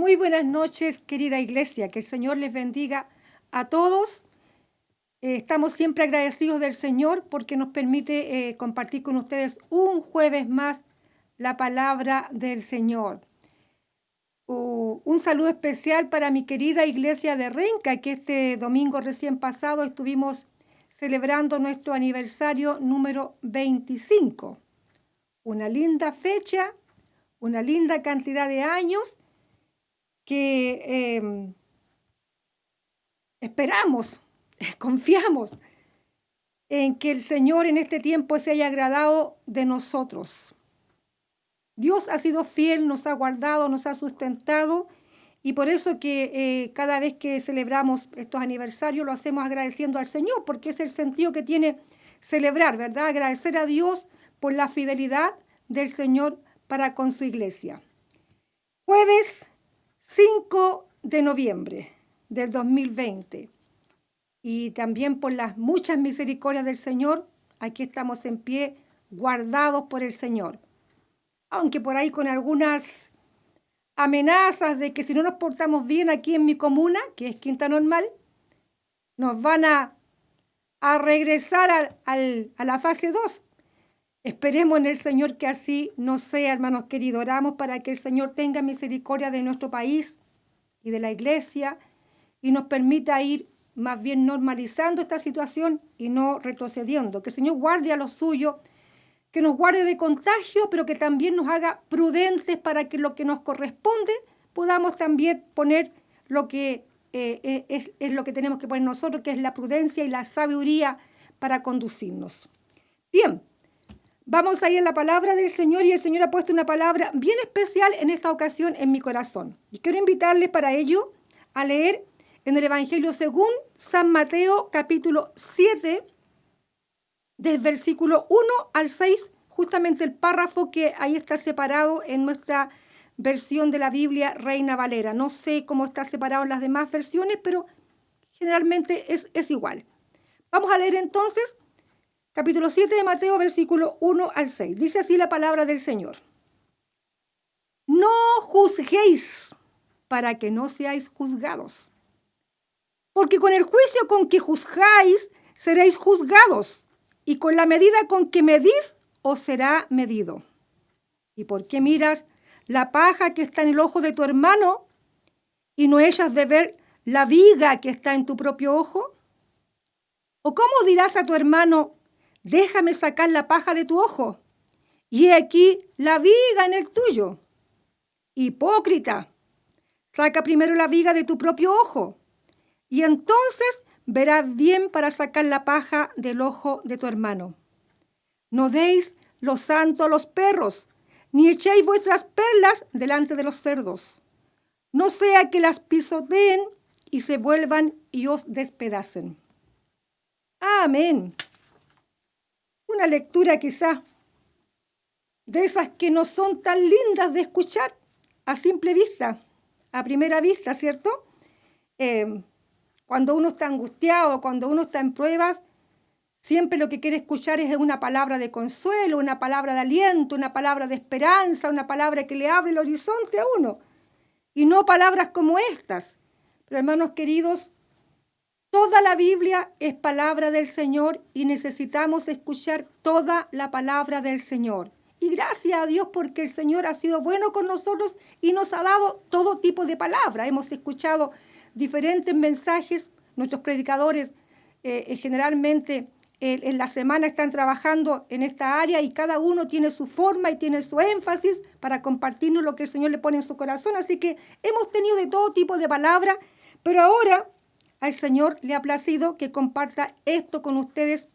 Muy buenas noches, querida iglesia. Que el Señor les bendiga a todos. Estamos siempre agradecidos del Señor porque nos permite compartir con ustedes un jueves más la palabra del Señor. Un saludo especial para mi querida iglesia de Renca, que este domingo recién pasado estuvimos celebrando nuestro aniversario número 25. Una linda fecha, una linda cantidad de años que esperamos, confiamos en que el Señor en este tiempo se haya agradado de nosotros. Dios ha sido fiel, nos ha guardado, nos ha sustentado y por eso que cada vez que celebramos estos aniversarios lo hacemos agradeciendo al Señor, porque es el sentido que tiene celebrar, ¿verdad? Agradecer a Dios por la fidelidad del Señor para con su iglesia. Jueves 5 de noviembre del 2020 y también por las muchas misericordias del Señor, aquí estamos en pie, guardados por el Señor. Aunque por ahí con algunas amenazas de que si no nos portamos bien aquí en mi comuna, que es Quinta Normal, nos van a regresar a la fase 2. Esperemos en el Señor que así no sea, hermanos queridos. Oramos para que el Señor tenga misericordia de nuestro país y de la iglesia y nos permita ir más bien normalizando esta situación y no retrocediendo. Que el Señor guarde a los suyos, que nos guarde de contagio, pero que también nos haga prudentes para que lo que nos corresponde podamos también poner lo que es lo que tenemos que poner nosotros, que es la prudencia y la sabiduría para conducirnos. Bien. Vamos a ir a la palabra del Señor y el Señor ha puesto una palabra bien especial en esta ocasión en mi corazón. Y quiero invitarles para ello a leer en el Evangelio según San Mateo capítulo 7, del versículo 1 al 6, justamente el párrafo que ahí está separado en nuestra versión de la Biblia Reina Valera. No sé cómo está separado en las demás versiones, pero generalmente es igual. Vamos a leer entonces capítulo 7 de Mateo, versículo 1 al 6. Dice así la palabra del Señor. No juzguéis para que no seáis juzgados. Porque con el juicio con que juzgáis, seréis juzgados. Y con la medida con que medís, os será medido. ¿Y por qué miras la paja que está en el ojo de tu hermano y no echas de ver la viga que está en tu propio ojo? ¿O cómo dirás a tu hermano, déjame sacar la paja de tu ojo, y he aquí la viga en el tuyo? Hipócrita, saca primero la viga de tu propio ojo, y entonces verás bien para sacar la paja del ojo de tu hermano. No deis lo santo a los perros, ni echéis vuestras perlas delante de los cerdos, no sea que las pisoteen y se vuelvan y os despedacen. Amén. Una lectura quizá de esas que no son tan lindas de escuchar a simple vista, a primera vista, ¿cierto? Cuando uno está angustiado, cuando uno está en pruebas, siempre lo que quiere escuchar es una palabra de consuelo, una palabra de aliento, una palabra de esperanza, una palabra que le abre el horizonte a uno. Y no palabras como estas. Pero hermanos queridos, toda la Biblia es palabra del Señor y necesitamos escuchar toda la palabra del Señor. Y gracias a Dios porque el Señor ha sido bueno con nosotros y nos ha dado todo tipo de palabra. Hemos escuchado diferentes mensajes. Nuestros predicadores generalmente en la semana están trabajando en esta área y cada uno tiene su forma y tiene su énfasis para compartirnos lo que el Señor le pone en su corazón. Así que hemos tenido de todo tipo de palabra, pero ahora al Señor le ha placido que comparta esto con ustedes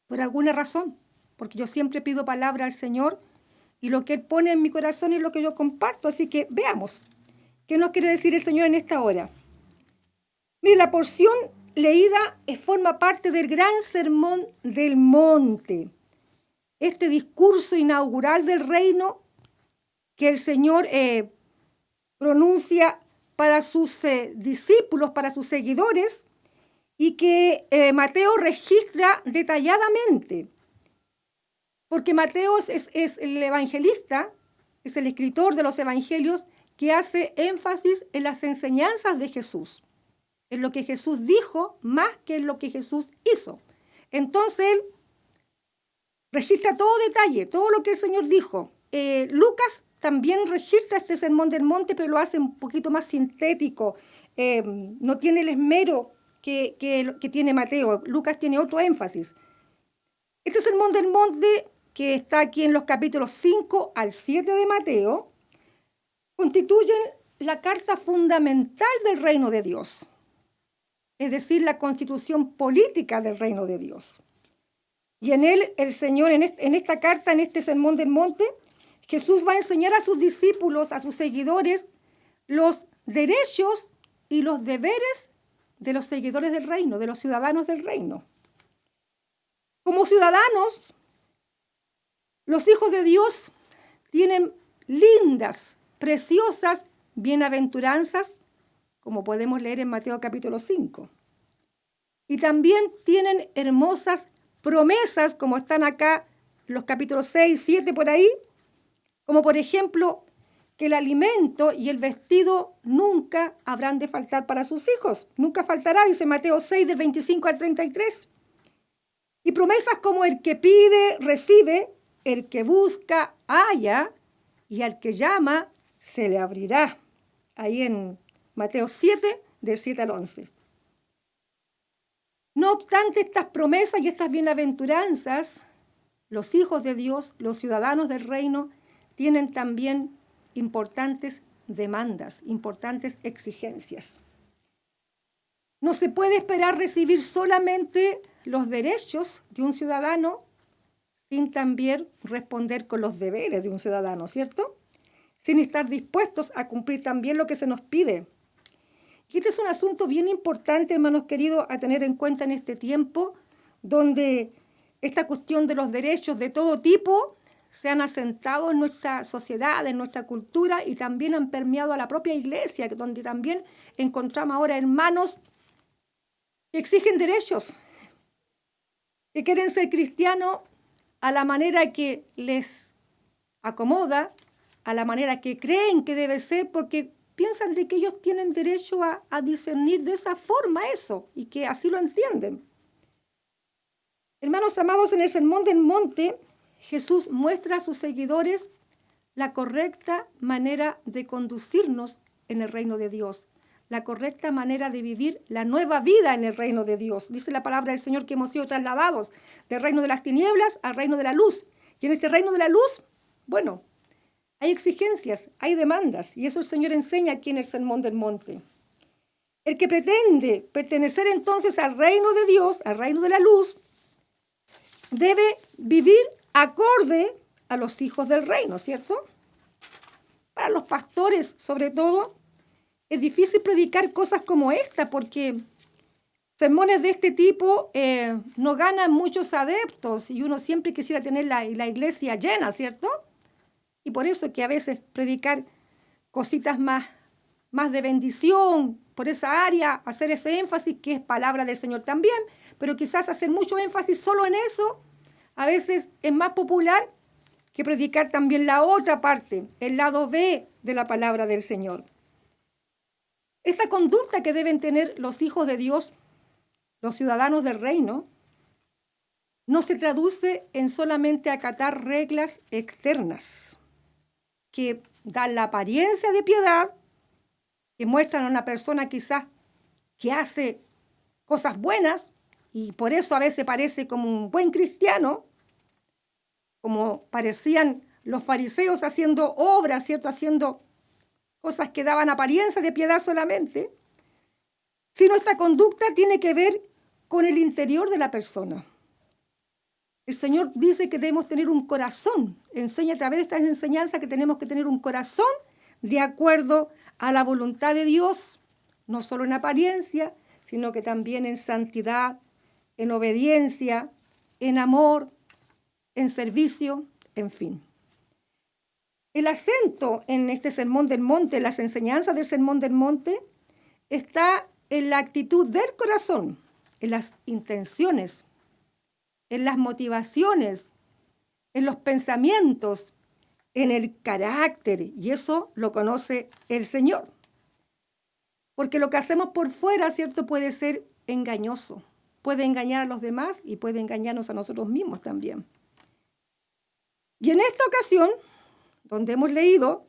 por alguna razón, porque yo siempre pido palabra al Señor y lo que Él pone en mi corazón es lo que yo comparto. Así que veamos, ¿qué nos quiere decir el Señor en esta hora? Mire, la porción leída forma parte del gran sermón del monte, este discurso inaugural del reino que el Señor pronuncia para sus discípulos, para sus seguidores, y que Mateo registra detalladamente. Porque Mateo es el evangelista, es el escritor de los evangelios que hace énfasis en las enseñanzas de Jesús, en lo que Jesús dijo más que en lo que Jesús hizo. Entonces él registra todo detalle, todo lo que el Señor dijo. Lucas también registra este sermón del monte, pero lo hace un poquito más sintético. No tiene el esmero que tiene Mateo. Lucas tiene otro énfasis. Este sermón del monte, que está aquí en los capítulos 5 al 7 de Mateo, constituyen la carta fundamental del reino de Dios, es decir, la constitución política del reino de Dios. Y en él, el Señor, en esta carta, en este sermón del monte, Jesús va a enseñar a sus discípulos, a sus seguidores, los derechos y los deberes de los seguidores del reino, de los ciudadanos del reino. Como ciudadanos, los hijos de Dios tienen lindas, preciosas bienaventuranzas, como podemos leer en Mateo capítulo 5. Y también tienen hermosas promesas, como están acá en los capítulos 6, 7 por ahí, como por ejemplo que el alimento y el vestido nunca habrán de faltar para sus hijos. Nunca faltará, dice Mateo 6, del 25 al 33. Y promesas como el que pide, recibe, el que busca, halla, y al que llama, se le abrirá. Ahí en Mateo 7, del 7 al 11. No obstante estas promesas y estas bienaventuranzas, los hijos de Dios, los ciudadanos del reino, tienen también importantes demandas, importantes exigencias. No se puede esperar recibir solamente los derechos de un ciudadano sin también responder con los deberes de un ciudadano, ¿cierto? Sin estar dispuestos a cumplir también lo que se nos pide. Y este es un asunto bien importante, hermanos queridos, a tener en cuenta en este tiempo, donde esta cuestión de los derechos de todo tipo se han asentado en nuestra sociedad, en nuestra cultura, y también han permeado a la propia iglesia, donde también encontramos ahora hermanos que exigen derechos, que quieren ser cristianos a la manera que les acomoda, a la manera que creen que debe ser, porque piensan de que ellos tienen derecho a discernir de esa forma eso, y que así lo entienden. Hermanos amados, en el Sermón del Monte, Jesús muestra a sus seguidores la correcta manera de conducirnos en el reino de Dios, la correcta manera de vivir la nueva vida en el reino de Dios. Dice la palabra del Señor que hemos sido trasladados del reino de las tinieblas al reino de la luz. Y en este reino de la luz, bueno, hay exigencias, hay demandas, y eso el Señor enseña aquí en el Sermón del Monte. El que pretende pertenecer entonces al reino de Dios, al reino de la luz, debe vivir acorde a los hijos del reino, ¿cierto? Para los pastores, sobre todo, es difícil predicar cosas como esta, porque sermones de este tipo no ganan muchos adeptos, y uno siempre quisiera tener la iglesia llena, ¿cierto? Y por eso es que a veces predicar cositas más de bendición por esa área, hacer ese énfasis que es palabra del Señor también, pero quizás hacer mucho énfasis solo en eso, a veces es más popular que predicar también la otra parte, el lado B de la palabra del Señor. Esta conducta que deben tener los hijos de Dios, los ciudadanos del reino, no se traduce en solamente acatar reglas externas que dan la apariencia de piedad, que muestran a una persona quizás que hace cosas buenas y por eso a veces parece como un buen cristiano, como parecían los fariseos haciendo obras, ¿cierto? Haciendo cosas que daban apariencia de piedad solamente, sino esta conducta tiene que ver con el interior de la persona. El Señor dice que debemos tener un corazón, enseña a través de estas enseñanzas que tenemos que tener un corazón de acuerdo a la voluntad de Dios, no solo en apariencia, sino que también en santidad, en obediencia, en amor, en servicio, en fin. El acento en este Sermón del Monte, en las enseñanzas del Sermón del Monte, está en la actitud del corazón, en las intenciones, en las motivaciones, en los pensamientos, en el carácter, y eso lo conoce el Señor. Porque lo que hacemos por fuera, ¿cierto?, puede ser engañoso. Puede engañar a los demás y puede engañarnos a nosotros mismos también. Y en esta ocasión, donde hemos leído,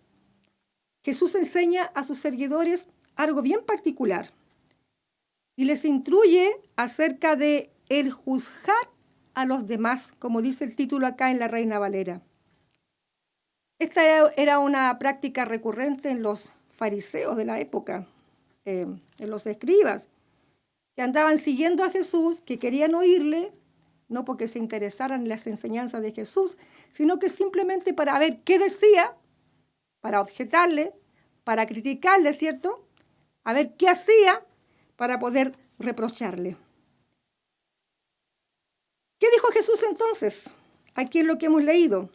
Jesús enseña a sus seguidores algo bien particular y les instruye acerca de el juzgar a los demás, como dice el título acá en la Reina Valera. Esta era una práctica recurrente en los fariseos de la época, en los escribas, que andaban siguiendo a Jesús, que querían oírle, no porque se interesaran en las enseñanzas de Jesús, sino que simplemente para ver qué decía, para objetarle, para criticarle, ¿cierto? A ver qué hacía para poder reprocharle. ¿Qué dijo Jesús entonces? Aquí en lo que hemos leído.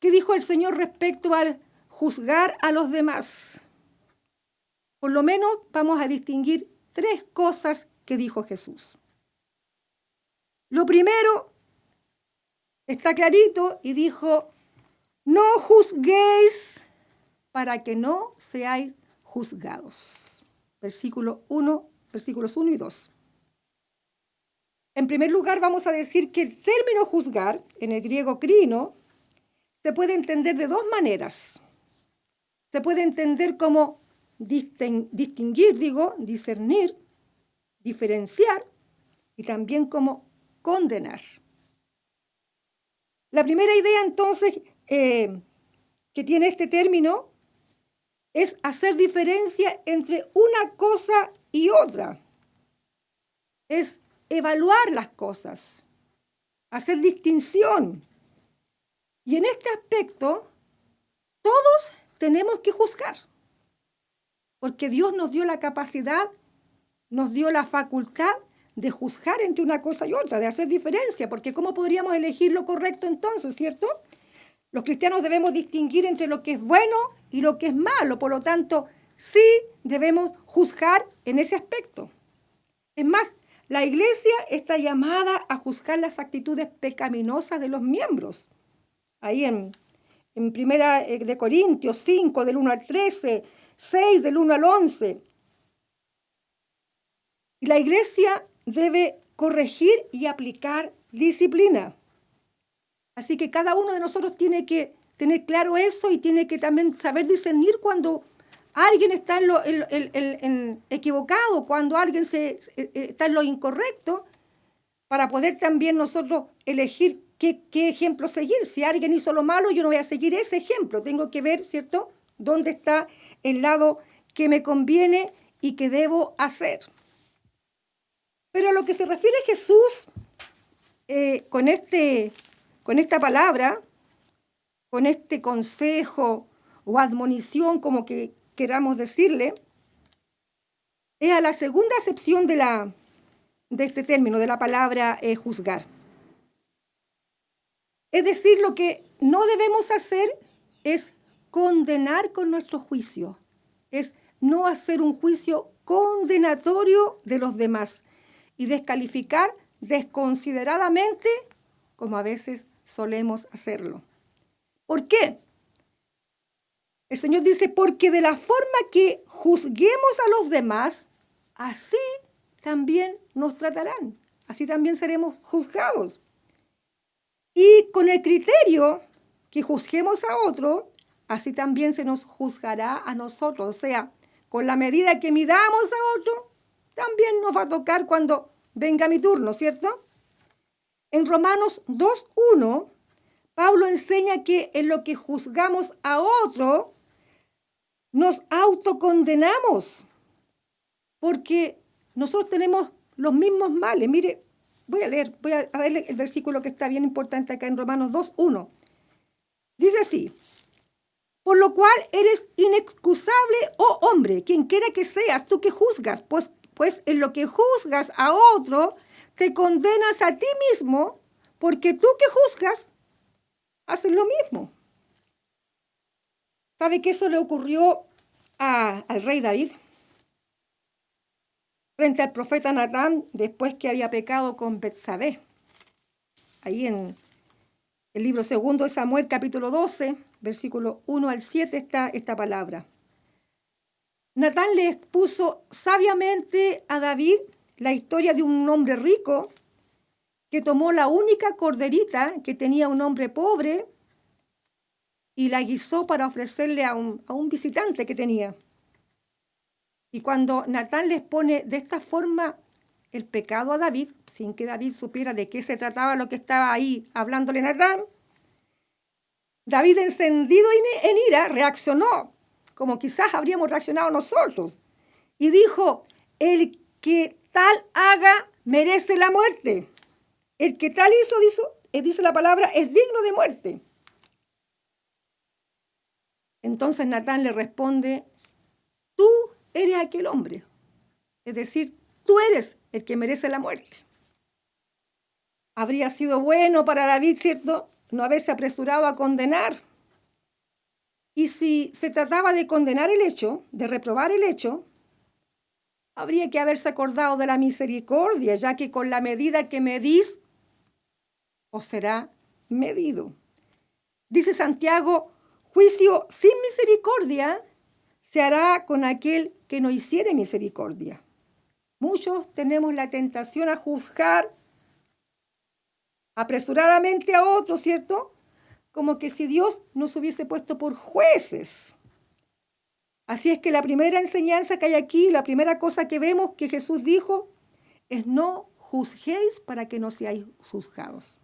¿Qué dijo el Señor respecto al juzgar a los demás? Por lo menos vamos a distinguir 3 cosas que dijo Jesús. Lo primero está clarito y dijo, no juzguéis para que no seáis juzgados. Versículos 1 y 2. En primer lugar, vamos a decir que el término juzgar, en el griego krino, se puede entender de 2 maneras. Se puede entender como distinguir, discernir, diferenciar y también como condenar. La primera idea entonces que tiene este término es hacer diferencia entre una cosa y otra. Es evaluar las cosas, hacer distinción. Y en este aspecto, todos tenemos que juzgar, porque Dios nos dio la capacidad, nos dio la facultad de juzgar entre una cosa y otra, de hacer diferencia, porque ¿cómo podríamos elegir lo correcto entonces, cierto? Los cristianos debemos distinguir entre lo que es bueno y lo que es malo, por lo tanto, sí debemos juzgar en ese aspecto. Es más, la iglesia está llamada a juzgar las actitudes pecaminosas de los miembros. Ahí en 1 de Corintios 5, del 1 al 13, 6, del 1 al 11. Y la iglesia debe corregir y aplicar disciplina. Así que cada uno de nosotros tiene que tener claro eso y tiene que también saber discernir cuando alguien está en equivocado, cuando alguien está en lo incorrecto, para poder también nosotros elegir qué ejemplo seguir. Si alguien hizo lo malo, yo no voy a seguir ese ejemplo. Tengo que ver, ¿cierto?, dónde está el lado que me conviene y que debo hacer. Pero a lo que se refiere Jesús con esta palabra, con este consejo o admonición, como que queramos decirle, es a la segunda acepción de este término, de la palabra juzgar. Es decir, lo que no debemos hacer es condenar con nuestro juicio, es no hacer un juicio condenatorio de los demás y descalificar desconsideradamente, como a veces solemos hacerlo. ¿Por qué? El Señor dice, porque de la forma que juzguemos a los demás, así también nos tratarán, así también seremos juzgados. Y con el criterio que juzguemos a otro, así también se nos juzgará a nosotros. O sea, con la medida que midamos a otro, también nos va a tocar cuando venga mi turno, ¿cierto? En Romanos 2:1, Pablo enseña que en lo que juzgamos a otro, nos autocondenamos, porque nosotros tenemos los mismos males. Mire, voy a ver el versículo que está bien importante acá en Romanos 2:1. Dice así, por lo cual eres inexcusable, oh hombre, quien quiera que seas, tú que juzgas, pues en lo que juzgas a otro, te condenas a ti mismo, porque tú que juzgas, haces lo mismo. ¿Sabe que eso le ocurrió al rey David? Frente al profeta Natán, después que había pecado con Betsabé. Ahí en El libro segundo de Samuel, capítulo 12, versículo 1 al 7, está esta palabra. Natán le expuso sabiamente a David la historia de un hombre rico que tomó la única corderita que tenía un hombre pobre y la guisó para ofrecerle a un visitante que tenía. Y cuando Natán les pone de esta forma el pecado a David, sin que David supiera de qué se trataba lo que estaba ahí hablándole Natán, David, encendido en ira, reaccionó, como quizás habríamos reaccionado nosotros, y dijo: el que tal haga merece la muerte. El que tal hizo, dice la palabra, es digno de muerte. Entonces Natán le responde: tú eres aquel hombre. Es decir, tú eres el que merece la muerte. Habría sido bueno para David, ¿cierto?, no haberse apresurado a condenar. Y si se trataba de condenar el hecho, de reprobar el hecho, habría que haberse acordado de la misericordia, ya que con la medida que medís, os será medido. Dice Santiago: juicio sin misericordia se hará con aquel que no hiciere misericordia. Muchos tenemos la tentación a juzgar apresuradamente a otros, ¿cierto?, como que si Dios nos hubiese puesto por jueces. Así es que la primera enseñanza que hay aquí, la primera cosa que vemos que Jesús dijo, es: no juzguéis para que no seáis juzgados.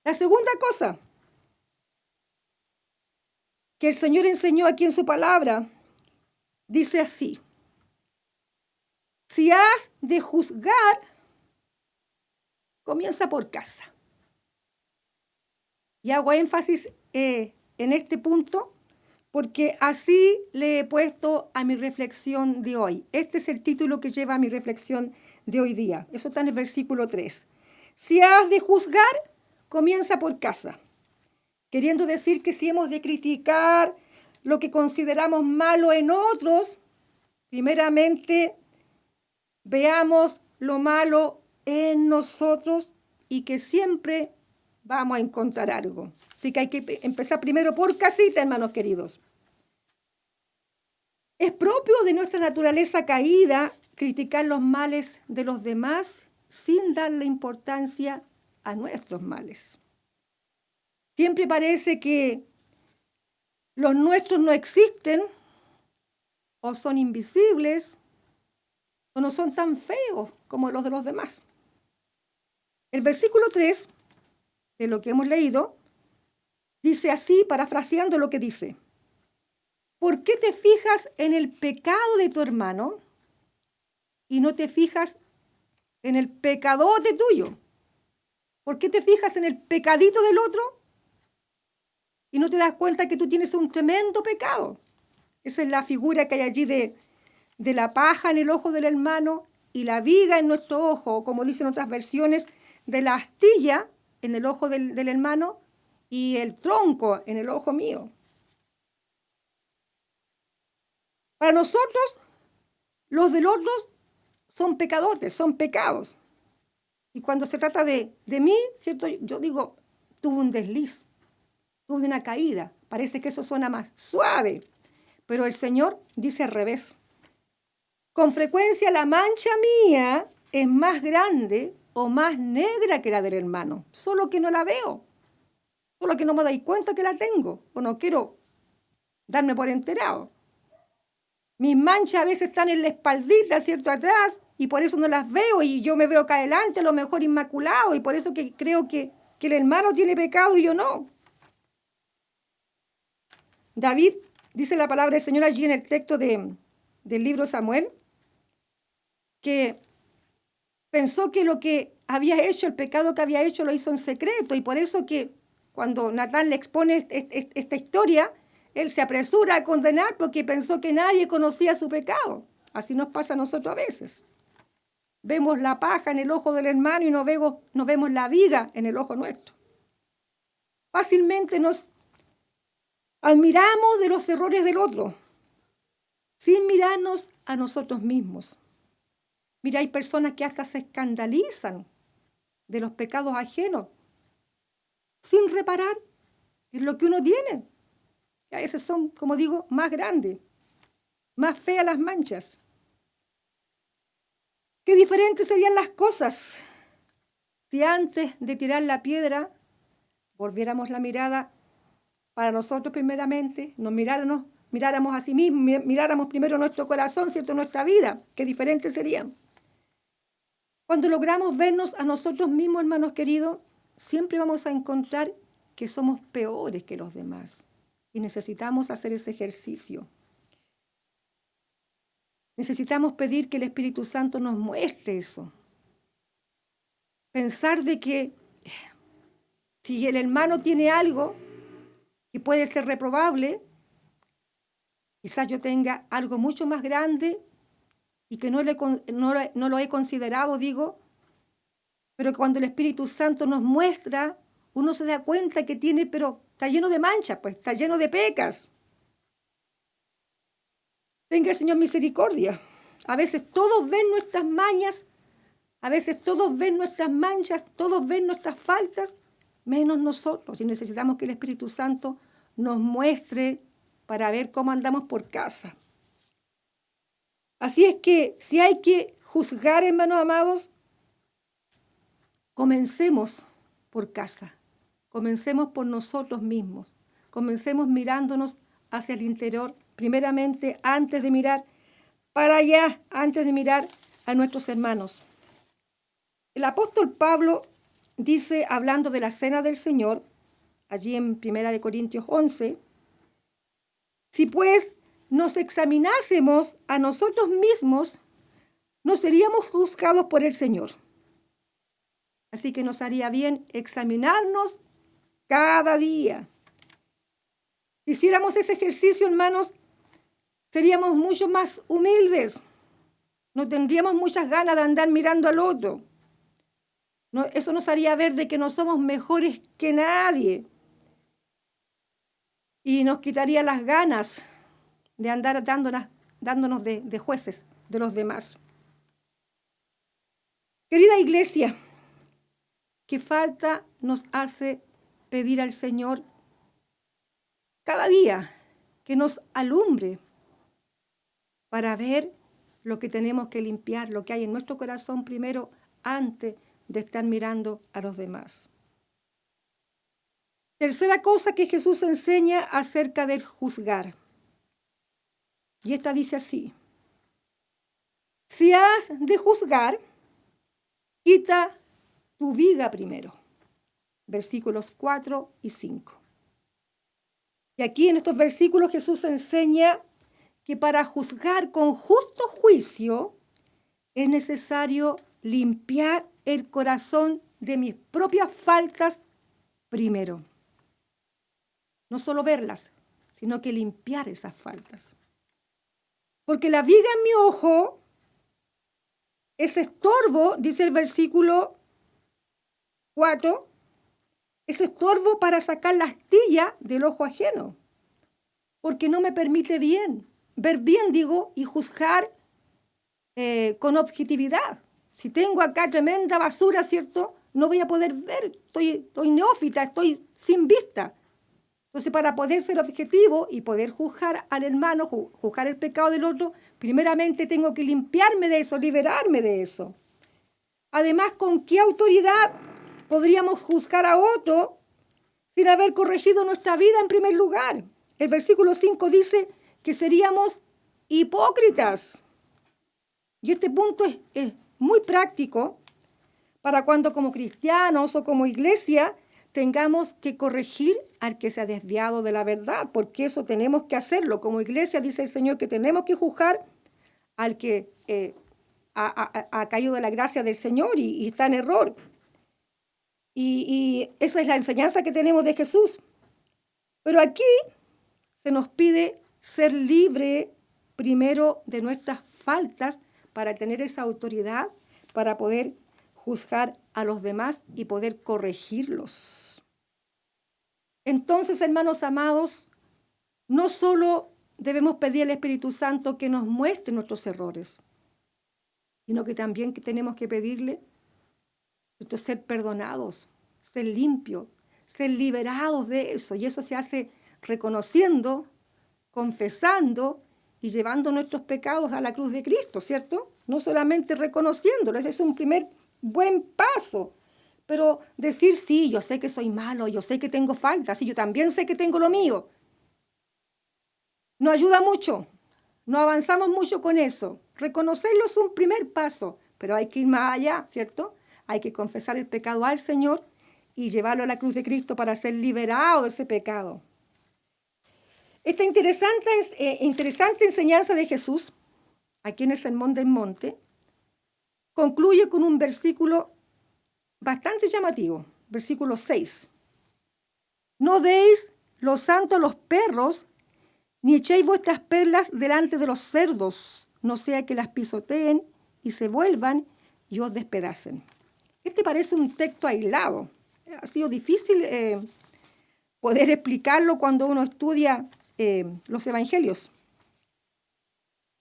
La segunda cosa que el Señor enseñó aquí en su palabra, dice así: si has de juzgar, comienza por casa. Y hago énfasis en este punto porque así le he puesto a mi reflexión de hoy. Este es el título que lleva a mi reflexión de hoy día. Eso está en el versículo 3. Si has de juzgar, comienza por casa. Queriendo decir que si hemos de criticar lo que consideramos malo en otros, primeramente veamos lo malo en nosotros y que siempre vamos a encontrar algo. Así que hay que empezar primero por casita, hermanos queridos. Es propio de nuestra naturaleza caída criticar los males de los demás sin darle importancia a nuestros males. Siempre parece que los nuestros no existen, o son invisibles, o no son tan feos como los de los demás. El versículo 3 de lo que hemos leído dice así, parafraseando lo que dice: ¿por qué te fijas en el pecado de tu hermano y no te fijas en el pecadote tuyo? ¿Por qué te fijas en el pecadito del otro y no te das cuenta que tú tienes un tremendo pecado? Esa es la figura que hay allí de la paja en el ojo del hermano y la viga en nuestro ojo, o como dicen otras versiones, de la astilla en el ojo del hermano y el tronco en el ojo mío. Para nosotros, los del otro son pecadotes, son pecados. Y cuando se trata de mí, ¿cierto?, yo digo: tuve un desliz, tuve una caída. Parece que eso suena más suave, pero el Señor dice al revés. Con frecuencia la mancha mía es más grande o más negra que la del hermano, solo que no la veo, solo que no me doy cuenta que la tengo, o no quiero darme por enterado. Mis manchas a veces están en la espaldita, ¿cierto?, atrás, y por eso no las veo, y yo me veo acá adelante, a lo mejor inmaculado, y por eso que creo que el hermano tiene pecado y yo no. David, dice la palabra del Señor allí en el texto del libro Samuel, que pensó que lo que había hecho, el pecado que había hecho, lo hizo en secreto, y por eso que cuando Natán le expone esta historia, él se apresura a condenar porque pensó que nadie conocía su pecado. Así nos pasa a nosotros a veces. Vemos la paja en el ojo del hermano y no vemos la viga en el ojo nuestro. Fácilmente nos admiramos de los errores del otro, sin mirarnos a nosotros mismos. Mira, hay personas que hasta se escandalizan de los pecados ajenos. sin reparar en lo que uno tiene. Que a veces son, como digo, más grandes, más feas las manchas. Qué diferentes serían las cosas si antes de tirar la piedra volviéramos la mirada para nosotros primeramente, nos miráramos a sí mismos, miráramos primero nuestro corazón, ¿cierto? Nuestra vida. Qué diferentes serían. Cuando logramos vernos a nosotros mismos, hermanos queridos, siempre vamos a encontrar que somos peores que los demás. Y necesitamos hacer ese ejercicio. Necesitamos pedir que el Espíritu Santo nos muestre eso. Pensar de que si el hermano tiene algo que puede ser reprobable, quizás yo tenga algo mucho más grande y que no lo he considerado, digo, pero cuando el Espíritu Santo nos muestra, uno se da cuenta que tiene, pero está lleno de manchas, pues está lleno de pecas. Tenga el Señor misericordia. A veces todos ven nuestras mañas, a veces todos ven nuestras manchas, todos ven nuestras faltas, menos nosotros. Y necesitamos que el Espíritu Santo nos muestre para ver cómo andamos por casa. Así es que si hay que juzgar, hermanos amados, comencemos por casa. Comencemos por nosotros mismos. Comencemos mirándonos hacia el interior, primeramente antes de mirar para allá, antes de mirar a nuestros hermanos. El apóstol Pablo dice, hablando de la cena del Señor, allí en 1 Corintios 11, si pues nos examinásemos a nosotros mismos, no seríamos juzgados por el Señor. Así que nos haría bien examinarnos cada día. Si hiciéramos ese ejercicio, hermanos, seríamos mucho más humildes. No tendríamos muchas ganas de andar mirando al otro. No, eso nos haría ver de que no somos mejores que nadie. Y nos quitaría las ganas de andar dándonos de jueces de los demás. Querida iglesia, ¿qué falta nos hace pedir al Señor cada día que nos alumbre para ver lo que tenemos que limpiar, lo que hay en nuestro corazón primero antes de estar mirando a los demás? Tercera cosa que Jesús enseña acerca del juzgar. Y esta dice así: si has de juzgar, quita tu viga primero. Versículos 4 y 5. Y aquí en estos versículos Jesús enseña que para juzgar con justo juicio es necesario limpiar el corazón de mis propias faltas primero. No solo verlas, sino que limpiar esas faltas. Porque la viga en mi ojo es estorbo, dice el versículo 4, es estorbo para sacar la astilla del ojo ajeno. Porque no me permite ver bien, digo, y juzgar con objetividad. Si tengo acá tremenda basura, ¿cierto? No voy a poder ver, estoy neófita, estoy sin vista. Entonces, para poder ser objetivo y poder juzgar al hermano, juzgar el pecado del otro, primeramente tengo que limpiarme de eso, liberarme de eso. Además, ¿con qué autoridad podríamos juzgar a otro sin haber corregido nuestra vida en primer lugar? El versículo 5 dice que seríamos hipócritas. Y este punto es muy práctico para cuando como cristianos o como iglesia tengamos que corregir al que se ha desviado de la verdad, porque eso tenemos que hacerlo. Como iglesia dice el Señor que tenemos que juzgar al que ha caído de la gracia del Señor y está en error. Y esa es la enseñanza que tenemos de Jesús. Pero aquí se nos pide ser libre primero de nuestras faltas para tener esa autoridad, para poder juzgar a los demás y poder corregirlos. Entonces, hermanos amados, no solo debemos pedir al Espíritu Santo que nos muestre nuestros errores, sino que también tenemos que pedirle ser perdonados, ser limpios, ser liberados de eso. Y eso se hace reconociendo, confesando y llevando nuestros pecados a la cruz de Cristo, ¿cierto? No solamente reconociéndolo, ese es un primer buen paso. Pero decir, sí, yo sé que soy malo, yo sé que tengo faltas, y yo también sé que tengo lo mío, no ayuda mucho, no avanzamos mucho con eso. Reconocerlo es un primer paso, pero hay que ir más allá, ¿cierto? Hay que confesar el pecado al Señor y llevarlo a la cruz de Cristo para ser liberado de ese pecado. Esta interesante enseñanza de Jesús, aquí en el Sermón del Monte, concluye con un versículo bastante llamativo, versículo 6. No deis lo santo a los perros, ni echéis vuestras perlas delante de los cerdos, no sea que las pisoteen y se vuelvan y os despedacen. Este parece un texto aislado. Ha sido difícil poder explicarlo cuando uno estudia los evangelios.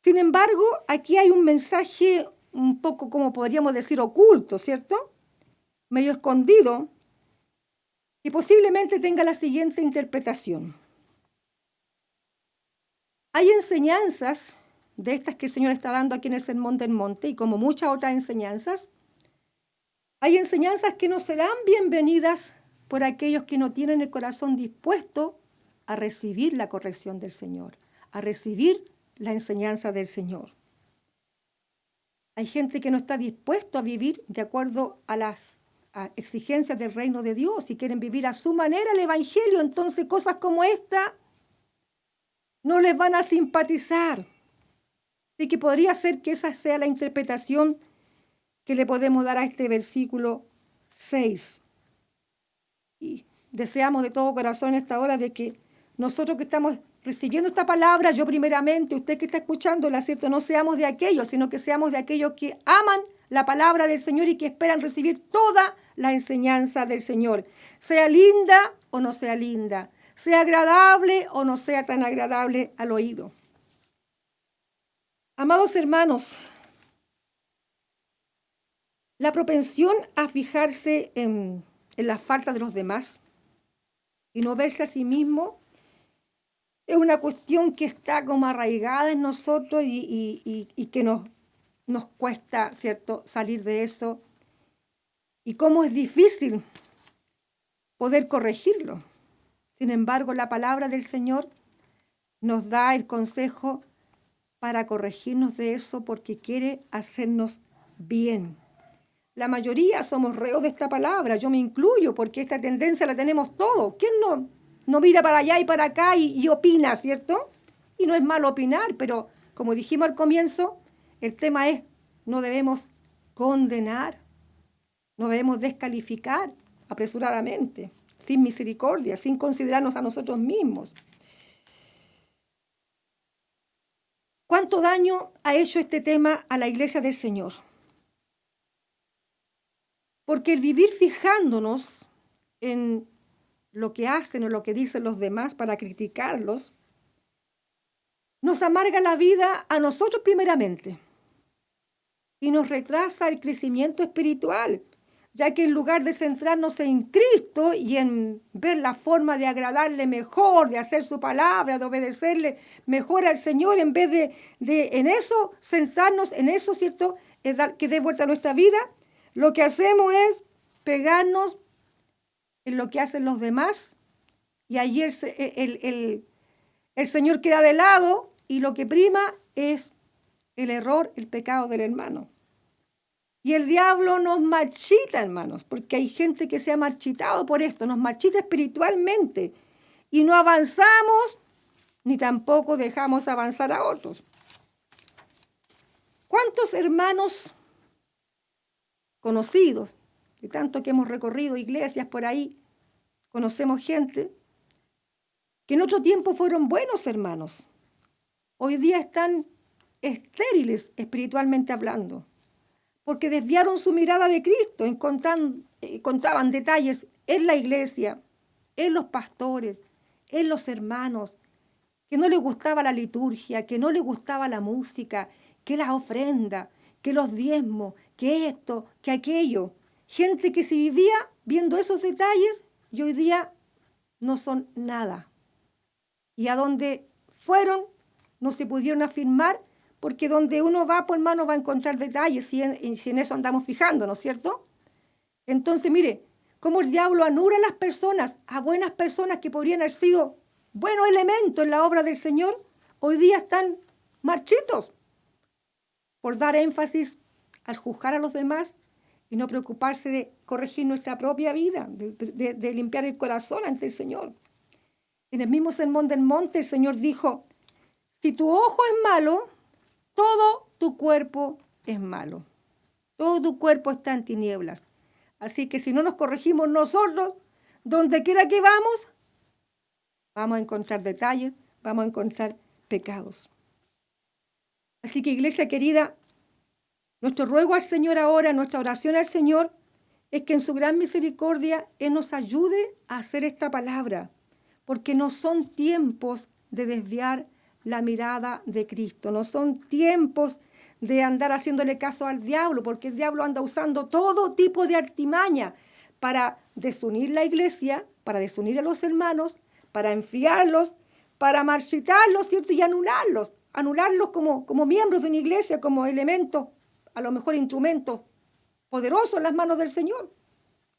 Sin embargo, aquí hay un mensaje un poco, como podríamos decir, oculto, ¿cierto? Medio escondido, y posiblemente tenga la siguiente interpretación. Hay enseñanzas de estas que el Señor está dando aquí en el Sermón del Monte, y como muchas otras enseñanzas, hay enseñanzas que no serán bienvenidas por aquellos que no tienen el corazón dispuesto a recibir la corrección del Señor, a recibir la enseñanza del Señor. Hay gente que no está dispuesto a vivir de acuerdo a las exigencias del reino de Dios y quieren vivir a su manera el Evangelio. Entonces cosas como esta no les van a simpatizar. Así que podría ser que esa sea la interpretación que le podemos dar a este versículo 6. Y deseamos de todo corazón en esta hora de que nosotros que estamos recibiendo esta palabra, yo primeramente, usted que está escuchándola, ¿cierto? No seamos de aquellos, sino que seamos de aquellos que aman la palabra del Señor y que esperan recibir toda la enseñanza del Señor. Sea linda o no sea linda, sea agradable o no sea tan agradable al oído. Amados hermanos, la propensión a fijarse en la falta de los demás y no verse a sí mismo es una cuestión que está como arraigada en nosotros y que nos cuesta, ¿cierto?, salir de eso. Y cómo es difícil poder corregirlo. Sin embargo, la palabra del Señor nos da el consejo para corregirnos de eso porque quiere hacernos bien. La mayoría somos reos de esta palabra, yo me incluyo, porque esta tendencia la tenemos todos. ¿Quién no mira para allá y para acá y opina, ¿cierto? Y no es malo opinar, pero como dijimos al comienzo, el tema es, no debemos condenar, no debemos descalificar apresuradamente, sin misericordia, sin considerarnos a nosotros mismos. ¿Cuánto daño ha hecho este tema a la iglesia del Señor? Porque el vivir fijándonos en lo que hacen o lo que dicen los demás para criticarlos, nos amarga la vida a nosotros primeramente y nos retrasa el crecimiento espiritual, ya que en lugar de centrarnos en Cristo y en ver la forma de agradarle mejor, de hacer su palabra, de obedecerle mejor al Señor, en vez de en eso, centrarnos en eso, ¿cierto?, que dé vuelta a nuestra vida, lo que hacemos es pegarnos en lo que hacen los demás y allí el Señor queda de lado y lo que prima es el error, el pecado del hermano. Y el diablo nos marchita, hermanos, porque hay gente que se ha marchitado por esto, nos marchita espiritualmente y no avanzamos ni tampoco dejamos avanzar a otros. ¿Cuántos hermanos conocidos, de tanto que hemos recorrido iglesias por ahí, conocemos gente que en otro tiempo fueron buenos hermanos, hoy día están estériles espiritualmente hablando, porque desviaron su mirada de Cristo, encontraban detalles en la iglesia, en los pastores, en los hermanos, que no les gustaba la liturgia, que no les gustaba la música, que las ofrendas, que los diezmos, que esto, que aquello. Gente que se vivía viendo esos detalles y hoy día no son nada. Y a donde fueron no se pudieron afirmar, porque donde uno va, pues hermano, va a encontrar detalles, si en eso andamos fijando, ¿no es cierto? Entonces, mire, cómo el diablo anula a las personas, a buenas personas que podrían haber sido buenos elementos en la obra del Señor, hoy día están marchitos por dar énfasis al juzgar a los demás y no preocuparse de corregir nuestra propia vida, de limpiar el corazón ante el Señor. En el mismo Sermón del Monte el Señor dijo, si tu ojo es malo, todo tu cuerpo es malo. Todo tu cuerpo está en tinieblas. Así que si no nos corregimos nosotros, donde quiera que vamos a encontrar detalles, vamos a encontrar pecados. Así que, iglesia querida, nuestro ruego al Señor ahora, nuestra oración al Señor, es que en su gran misericordia Él nos ayude a hacer esta palabra, porque no son tiempos de desviar la mirada de Cristo, no son tiempos de andar haciéndole caso al diablo, porque el diablo anda usando todo tipo de artimaña para desunir la iglesia, para desunir a los hermanos, para enfriarlos, para marchitarlos, ¿cierto? Y anularlos como miembros de una iglesia, como elementos, a lo mejor instrumentos poderosos en las manos del Señor.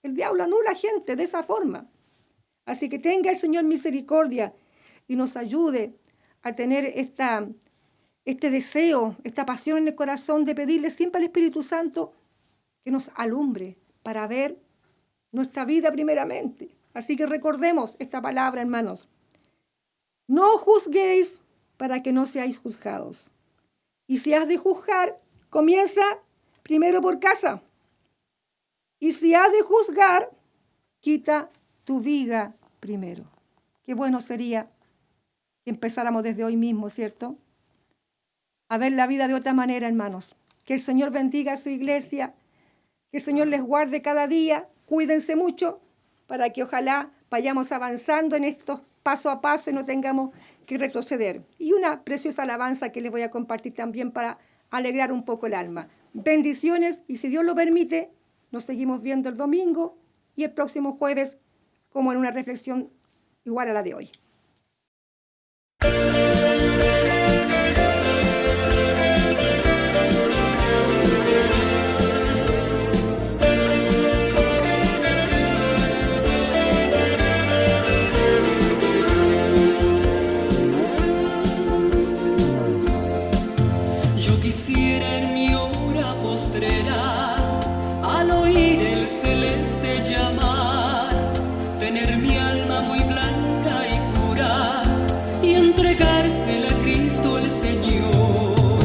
El diablo anula a gente de esa forma. Así que tenga el Señor misericordia y nos ayude a tener este deseo, esta pasión en el corazón de pedirle siempre al Espíritu Santo que nos alumbre para ver nuestra vida primeramente. Así que recordemos esta palabra, hermanos. No juzguéis para que no seáis juzgados. Y si has de juzgar, comienza primero por casa. Y si has de juzgar, quita tu viga primero. Qué bueno sería que empezáramos desde hoy mismo, ¿cierto? A ver la vida de otra manera, hermanos. Que el Señor bendiga a su iglesia, que el Señor les guarde cada día. Cuídense mucho para que ojalá vayamos avanzando en estos paso a paso y no tengamos que retroceder. Y una preciosa alabanza que les voy a compartir también para alegrar un poco el alma. Bendiciones y si Dios lo permite, nos seguimos viendo el domingo y el próximo jueves como en una reflexión igual a la de hoy. Yo quisiera en mi hora postrera, al oír el celeste llamar, tener mi alma muy blanca y pura y entregársela a Cristo el Señor.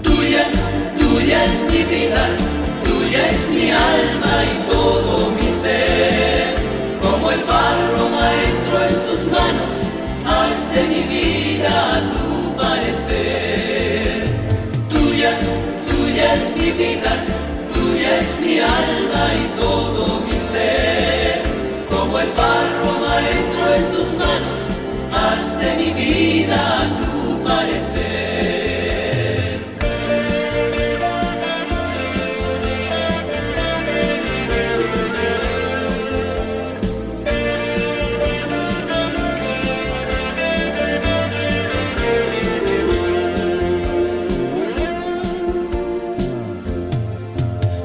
Tuya, tuya es mi vida, tuya es mi alma y todo mi ser. Como el barro maestro en tus manos, haz de mi vida tu parecer. Tuya, tuya es mi vida, tuya es mi alma y todo mi ser. Como el barro maestro en tus manos, haz de mi vida tu parecer.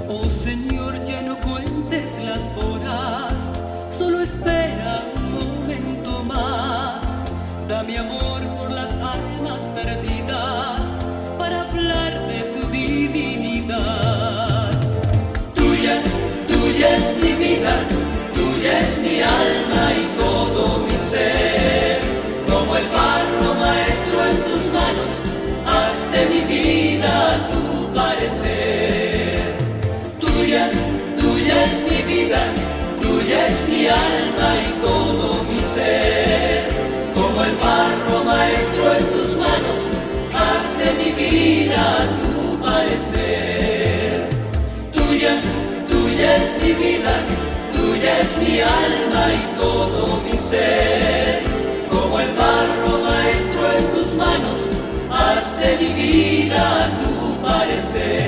Oh Señor, ya no cuentes las horas, solo espera un momento más. Dame amor por las almas perdidas, para hablar de tu divinidad. Tuya, tuya es mi vida, tuya es mi alma y todo mi ser. Como el barro maestro en tus manos, haz de mi vida tu parecer. Tuya, tuya es mi vida, tuya es mi alma y todo mi ser. Como el barro maestro en tus manos, haz de mi vida tu parecer. Tuya, tuya es mi vida, tuya es mi alma y todo mi ser. Como el barro maestro en tus manos, haz de mi vida tu parecer.